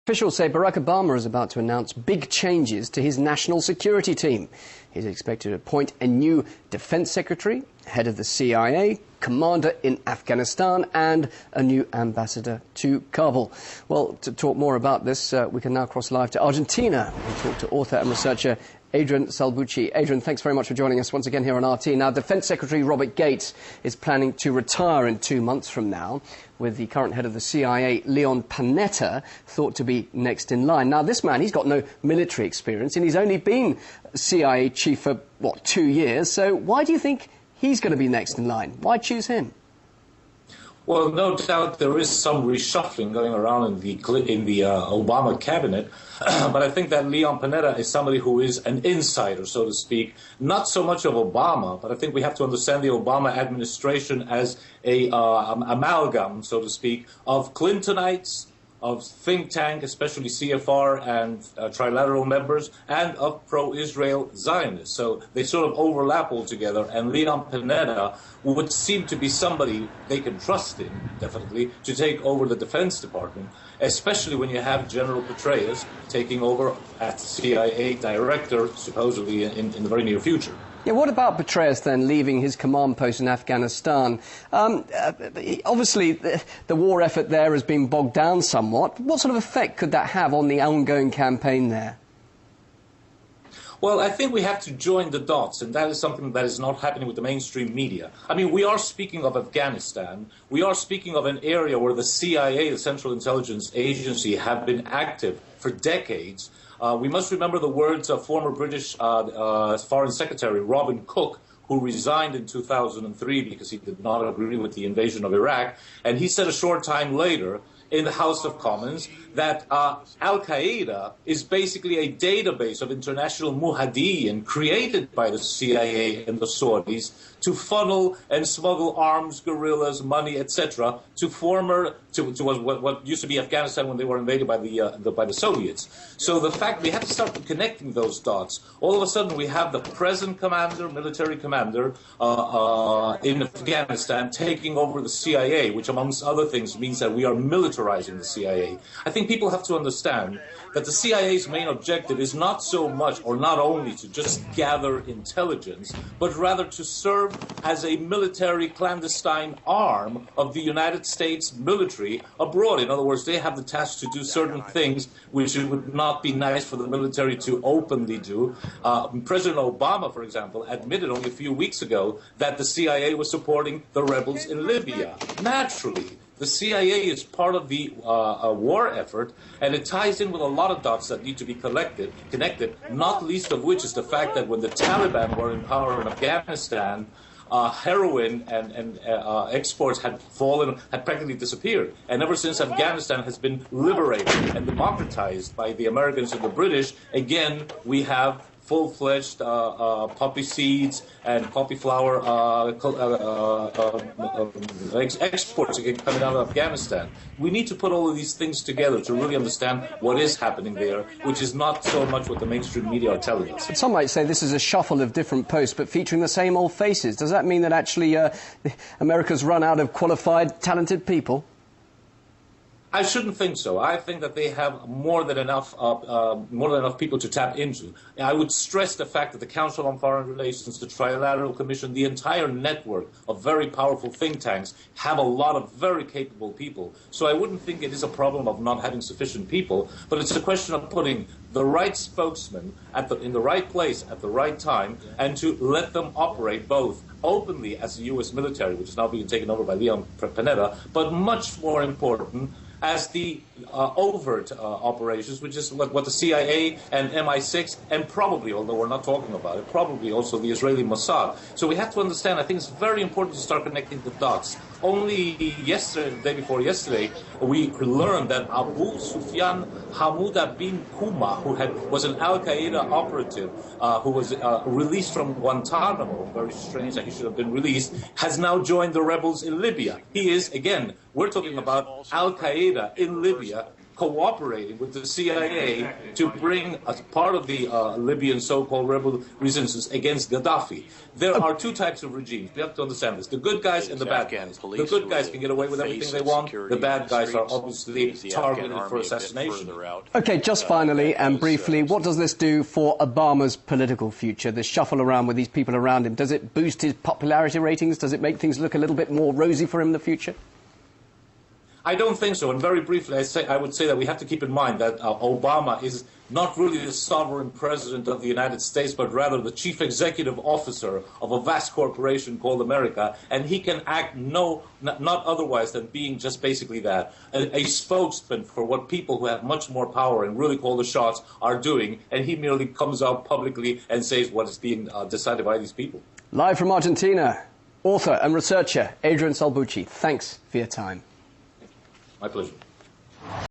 Officials say Barack Obama is about to announce big changes to his national security team. He's expected to appoint a new defense secretary, head of the CIA, commander in Afghanistan, and a new ambassador to Kabul. Well, to talk more about this, we can now cross live to Argentina and talk to author and researcher Adrian Salbuchi. Adrian, thanks very much for joining us once again here on RT. Now, Defence Secretary Robert Gates is planning to retire in 2 months from now, with the current head of the CIA, Leon Panetta, thought to be next in line. Now, this man, he's got no military experience, and he's only been CIA chief for, 2 years. So why do you think he's going to be next in line? Why choose him? Well, no doubt there is some reshuffling going around in the Obama cabinet, but I think that Leon Panetta is somebody who is an insider, so to speak, not so much of Obama, but I think we have to understand the Obama administration as a amalgam, so to speak, of Clintonites, of think tank, especially CFR and trilateral members, and of pro-Israel Zionists. So they sort of overlap altogether, and Leon Panetta would seem to be somebody they can trust in, definitely, to take over the Defense Department, especially when you have General Petraeus taking over as CIA director, supposedly in the very near future. Yeah, what about Petraeus then leaving his command post in Afghanistan? Obviously, the war effort there has been bogged down somewhat. What sort of effect could that have on the ongoing campaign there? Well, I think we have to join the dots, and that is something that is not happening with the mainstream media. I mean, we are speaking of Afghanistan. We are speaking of an area where the CIA, the Central Intelligence Agency, have been active for decades. We must remember the words of former British Foreign Secretary Robin Cook, who resigned in 2003 because he did not agree with the invasion of Iraq. And he said a short time later in the House of Commons that Al-Qaeda is basically a database of international mujahideen created by the CIA and the Saudis to funnel and smuggle arms, guerrillas, money, etc., to what used to be Afghanistan when they were invaded by the Soviets. So the fact we have to start connecting those dots. All of a sudden, we have the present commander, military commander in Afghanistan taking over the CIA, which, amongst other things, means that we are militarizing the CIA. I think people have to understand that the CIA's main objective is not so much, or not only, to just gather intelligence, but rather to serve as a military clandestine arm of the United States military abroad. In other words, they have the task to do certain things which it would not be nice for the military to openly do. President Obama, for example, admitted only a few weeks ago that the CIA was supporting the rebels in Libya. Naturally, the CIA is part of the war effort, and it ties in with a lot of dots that need to be connected, not least of which is the fact that when the Taliban were in power in Afghanistan, heroin and exports had practically disappeared. And ever since Afghanistan has been liberated and democratized by the Americans and the British, again, we have full-fledged poppy seeds and poppy flower exports again coming out of Afghanistan. We need to put all of these things together to really understand what is happening there, which is not so much what the mainstream media are telling us. But some might say this is a shuffle of different posts, but featuring the same old faces. Does that mean that actually America's run out of qualified, talented people? I shouldn't think so. I think that they have more than enough people to tap into. I would stress the fact that the Council on Foreign Relations, the Trilateral Commission, the entire network of very powerful think tanks have a lot of very capable people. So I wouldn't think it is a problem of not having sufficient people, but it's a question of putting the right spokesman in the right place at the right time, and to let them operate both openly as the U.S. military, which is now being taken over by Leon Panetta, but much more important, as the overt operations, which is what the CIA and MI6, and probably, although we're not talking about it, probably also the Israeli Mossad. So we have to understand, I think it's very important to start connecting the dots. Only yesterday, the day before yesterday, we learned that Abu Sufyan Hamouda bin Kuma, who was an Al-Qaeda operative, who was released from Guantanamo, very strange that he should have been released, has now joined the rebels in Libya. He is, again, we're talking about Al-Qaeda in Libya. cooperating with the CIA to bring as part of the Libyan so-called rebel resistance against Gaddafi. There are two types of regimes. We have to understand this. The good guys and the bad guys. The good guys can get away with everything they want. The bad guys are obviously targeted for assassination. Okay, just finally and briefly, what does this do for Obama's political future, the shuffle around with these people around him? Does it boost his popularity ratings? Does it make things look a little bit more rosy for him in the future? I don't think so. And very briefly, I would say that we have to keep in mind that Obama is not really the sovereign president of the United States, but rather the chief executive officer of a vast corporation called America. And he can act not otherwise than being just basically that, a spokesman for what people who have much more power and really call the shots are doing. And he merely comes out publicly and says what is being decided by these people. Live from Argentina, author and researcher Adrian Salbuchi, thanks for your time. My pleasure.